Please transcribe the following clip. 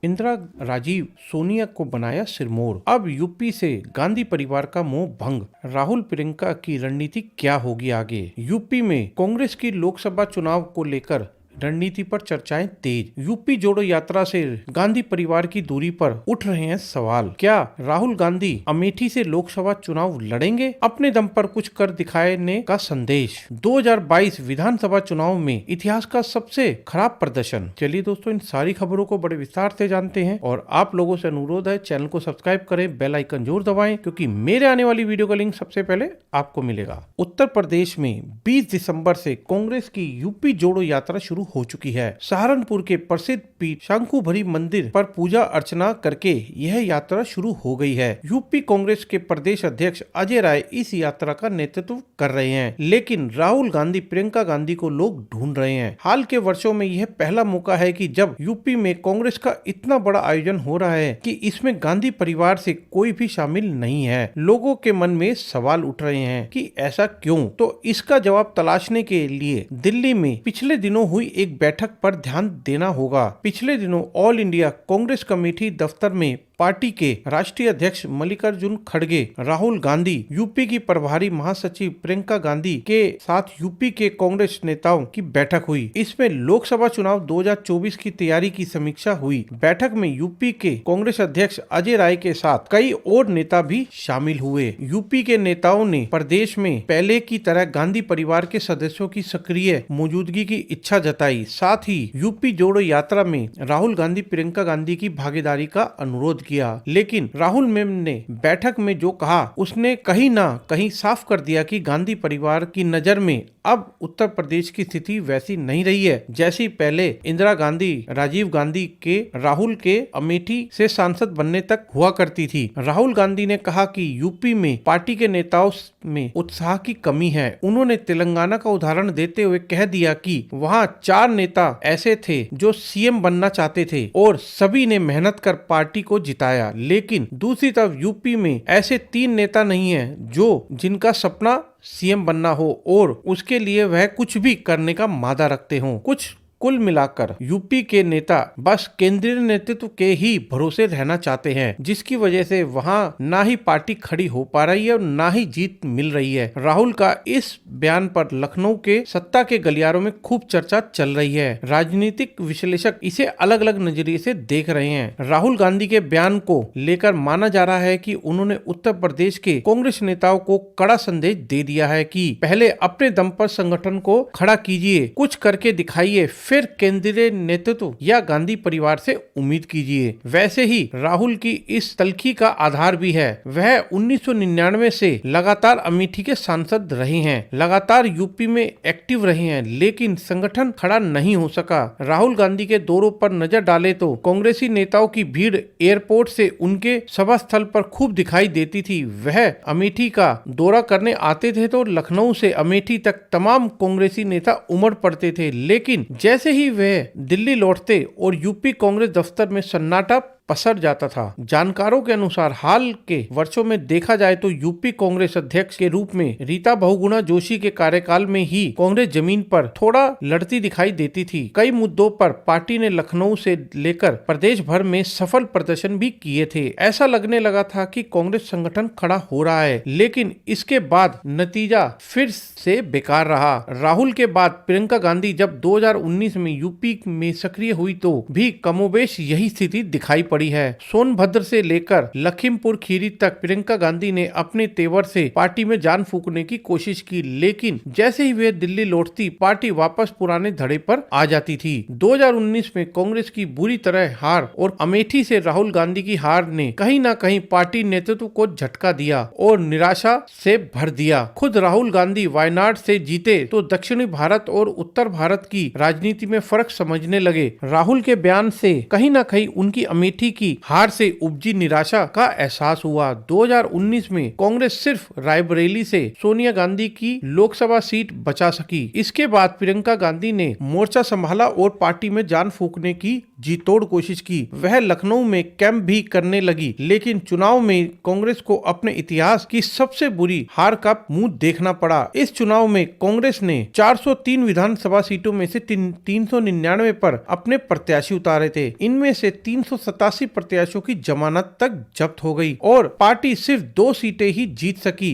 इंदिरा राजीव सोनिया को बनाया सिरमौर। अब यूपी से गांधी परिवार का मोह भंग। राहुल प्रियंका की रणनीति क्या होगी आगे। यूपी में कांग्रेस की लोकसभा चुनाव को लेकर रणनीति पर चर्चाएं तेज। यूपी जोड़ो यात्रा से गांधी परिवार की दूरी पर उठ रहे हैं सवाल। क्या राहुल गांधी अमेठी से लोकसभा चुनाव लड़ेंगे? अपने दम पर कुछ कर दिखाने का संदेश। 2022 विधानसभा चुनाव में इतिहास का सबसे खराब प्रदर्शन। चलिए दोस्तों, इन सारी खबरों को बड़े विस्तार से जानते हैं और आप लोगों से अनुरोध है, चैनल को सब्सक्राइब करें, बेल आइकन जरूर दबाएं, क्योंकि मेरे आने वाली वीडियो का लिंक सबसे पहले आपको मिलेगा। उत्तर प्रदेश में 20 दिसंबर से कांग्रेस की यूपी जोड़ो यात्रा शुरू हो चुकी है। सहारनपुर के प्रसिद्ध पीठ शंकुभरी मंदिर पर पूजा अर्चना करके यह यात्रा शुरू हो गई है। यूपी कांग्रेस के प्रदेश अध्यक्ष अजय राय इस यात्रा का नेतृत्व कर रहे हैं, लेकिन राहुल गांधी प्रियंका गांधी को लोग ढूंढ रहे हैं। हाल के वर्षों में यह पहला मौका है कि जब यूपी में कांग्रेस का इतना बड़ा आयोजन हो रहा है कि इसमें गांधी परिवार से कोई भी शामिल नहीं है। लोगों के मन में सवाल उठ रहे हैं कि ऐसा क्यों? तो इसका जवाब तलाशने के लिए दिल्ली में पिछले दिनों हुई एक बैठक पर ध्यान देना होगा। पिछले दिनों ऑल इंडिया कांग्रेस कमेटी दफ्तर में पार्टी के राष्ट्रीय अध्यक्ष मल्लिकार्जुन खड़गे, राहुल गांधी, यूपी की प्रभारी महासचिव प्रियंका गांधी के साथ यूपी के कांग्रेस नेताओं की बैठक हुई। इसमें लोकसभा चुनाव 2024 की तैयारी की समीक्षा हुई। बैठक में यूपी के कांग्रेस अध्यक्ष अजय राय के साथ कई और नेता भी शामिल हुए। यूपी के नेताओं ने प्रदेश में पहले की तरह गांधी परिवार के सदस्यों की सक्रिय मौजूदगी की इच्छा जताई। साथ ही यूपी जोड़ो यात्रा में राहुल गांधी प्रियंका गांधी की भागीदारी का अनुरोध किया। लेकिन राहुल मेम ने बैठक में जो कहा उसने कहीं ना कहीं साफ कर दिया कि गांधी परिवार की नजर में अब उत्तर प्रदेश की स्थिति वैसी नहीं रही है जैसी पहले इंदिरा गांधी, राजीव गांधी के राहुल के अमेठी से सांसद बनने तक हुआ करती थी। राहुल गांधी ने कहा कि यूपी में पार्टी के नेताओं में उत्साह की कमी है। उन्होंने तेलंगाना का उदाहरण देते हुए कह दिया कि वहां 4 नेता ऐसे थे जो सीएम बनना चाहते थे और सभी ने मेहनत कर पार्टी को जिताया, लेकिन दूसरी तरफ यूपी में ऐसे 3 नेता नहीं है जो जिनका सपना सीएम बनना हो और उसके लिए वह कुछ भी करने का मादा रखते हों। कुल मिलाकर यूपी के नेता बस केंद्रीय नेतृत्व के ही भरोसे रहना चाहते हैं, जिसकी वजह से वहां ना ही पार्टी खड़ी हो पा रही है और ना ही जीत मिल रही है। राहुल का इस बयान पर लखनऊ के सत्ता के गलियारों में खूब चर्चा चल रही है। राजनीतिक विश्लेषक इसे अलग अलग नजरिए से देख रहे हैं। राहुल गांधी के बयान को लेकर माना जा रहा है कि उन्होंने उत्तर प्रदेश के कांग्रेस नेताओं को कड़ा संदेश दे दिया है कि पहले अपने दम पर संगठन को खड़ा कीजिए, कुछ करके दिखाइए, फिर केंद्रीय नेतृत्व या गांधी परिवार से उम्मीद कीजिए। वैसे ही राहुल की इस तल्खी का आधार भी है। वह 1999 से लगातार अमेठी के सांसद रहे हैं, लगातार यूपी में एक्टिव रहे हैं, लेकिन संगठन खड़ा नहीं हो सका। राहुल गांधी के दौरों पर नजर डाले तो कांग्रेसी नेताओं की भीड़ एयरपोर्ट से उनके सभा स्थल पर खूब दिखाई देती थी। वह अमेठी का दौरा करने आते थे तो लखनऊ से अमेठी तक तमाम कांग्रेसी नेता उमड़ पड़ते थे, लेकिन जैसे ही वह दिल्ली लौटते और यूपी कांग्रेस दफ्तर में सन्नाटा पसर जाता था। जानकारों के अनुसार हाल के वर्षों में देखा जाए तो यूपी कांग्रेस अध्यक्ष के रूप में रीता बहुगुणा जोशी के कार्यकाल में ही कांग्रेस जमीन पर थोड़ा लड़ती दिखाई देती थी। कई मुद्दों पर पार्टी ने लखनऊ से लेकर प्रदेश भर में सफल प्रदर्शन भी किए थे। ऐसा लगने लगा था कि कांग्रेस संगठन खड़ा हो रहा है, लेकिन इसके बाद नतीजा फिर से बेकार रहा। राहुल के बाद प्रियंका गांधी जब 2019 में यूपी में सक्रिय हुई तो भी कमोबेश यही स्थिति दिखाई पड़ी है। सोनभद्र से लेकर लखीमपुर खीरी तक प्रियंका गांधी ने अपने तेवर से पार्टी में जान फूंकने की कोशिश की, लेकिन जैसे ही वे दिल्ली लौटती पार्टी वापस पुराने धड़े पर आ जाती थी। 2019 में कांग्रेस की बुरी तरह हार और अमेठी से राहुल गांधी की हार ने कहीं ना कहीं पार्टी नेतृत्व को झटका दिया और निराशा से भर दिया। खुद राहुल गांधी वायनाड से जीते तो दक्षिणी भारत और उत्तर भारत की राजनीति में फर्क समझने लगे। राहुल के बयान से कहीं ना कहीं उनकी अमेठी की हार से उपजी निराशा का एहसास हुआ। 2019 में कांग्रेस सिर्फ रायबरेली से सोनिया गांधी की लोकसभा सीट बचा सकी। इसके बाद प्रियंका गांधी ने मोर्चा संभाला और पार्टी में जान फूंकने की जी तोड़ कोशिश की। वह लखनऊ में कैंप भी करने लगी, लेकिन चुनाव में कांग्रेस को अपने इतिहास की सबसे बुरी हार का मुंह देखना पड़ा। इस चुनाव में कांग्रेस ने 403 विधानसभा सीटों में से 399 पर अपने प्रत्याशी उतारे थे। इनमें से 387 प्रत्याशियों की जमानत तक जब्त हो गई और पार्टी सिर्फ 2 सीटें ही जीत सकी।